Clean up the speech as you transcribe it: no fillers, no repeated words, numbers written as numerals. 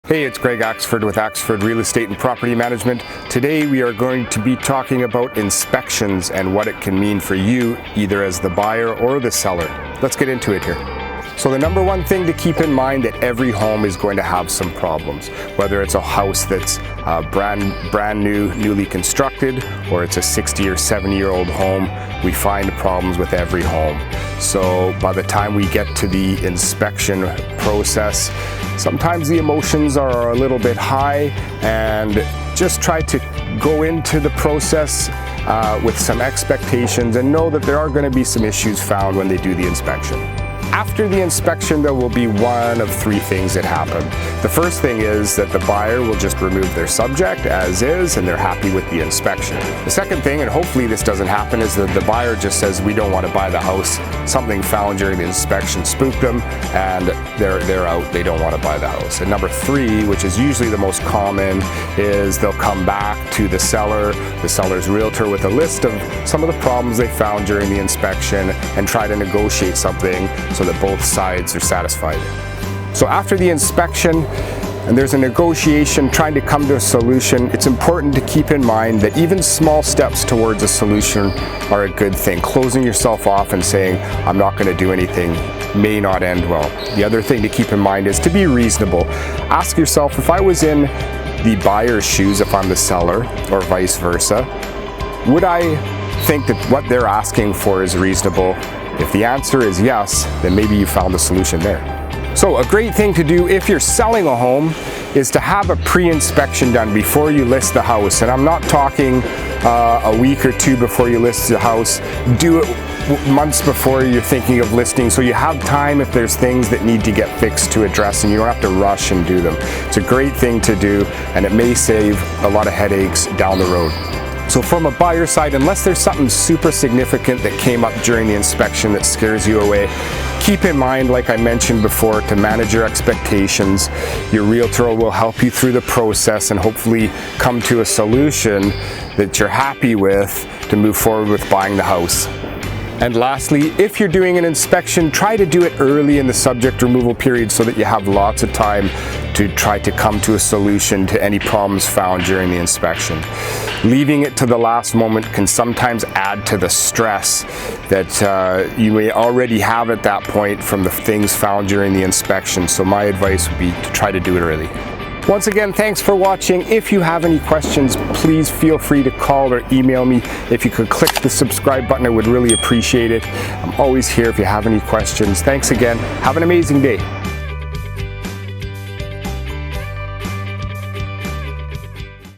Hey, it's Greg Axford with Axford Real Estate and Property Management. Today we are going to be talking about inspections and what it can mean for you, either as the buyer or the seller. Let's get into it here. So the number one thing to keep in mind that every home is going to have some problems, whether it's a house that's brand new, newly constructed, or it's a 60 or 70-year-old home, we find problems with every home. So by the time we get to the inspection process, sometimes the emotions are a little bit high, and just try to go into the process with some expectations and know that there are going to be some issues found when they do the inspection. After the inspection, there will be one of three things that happen. The first thing is that the buyer will just remove their subject as is and they're happy with the inspection. The second thing, and hopefully this doesn't happen, is that the buyer just says, we don't want to buy the house. Something found during the inspection spooked them and they're out, they don't want to buy the house. And number three, which is usually the most common, is they'll come back to the seller's realtor with a list of some of the problems they found during the inspection and try to negotiate something so that both sides are satisfied. So after the inspection, and there's a negotiation trying to come to a solution, it's important to keep in mind that even small steps towards a solution are a good thing. Closing yourself off and saying, I'm not going to do anything, may not end well. The other thing to keep in mind is to be reasonable. Ask yourself, if I was in the buyer's shoes, if I'm the seller, or vice versa, would I think that what they're asking for is reasonable? If the answer is yes, then maybe you found a solution there. So a great thing to do if you're selling a home is to have a pre-inspection done before you list the house. And I'm not talking a week or two before you list the house. Do it months before you're thinking of listing, so you have time if there's things that need to get fixed to address and you don't have to rush and do them. It's a great thing to do, and it may save a lot of headaches down the road. So from a buyer side, unless there's something super significant that came up during the inspection that scares you away, keep in mind, like I mentioned before, to manage your expectations. Your realtor will help you through the process and hopefully come to a solution that you're happy with to move forward with buying the house. And lastly, if you're doing an inspection, try to do it early in the subject removal period so that you have lots of time to try to come to a solution to any problems found during the inspection. Leaving it to the last moment can sometimes add to the stress that you may already have at that point from the things found during the inspection. So my advice would be to try to do it early. Once again, thanks for watching. If you have any questions, please feel free to call or email me. If you could click the subscribe button, I would really appreciate it. I'm always here if you have any questions. Thanks again. Have an amazing day.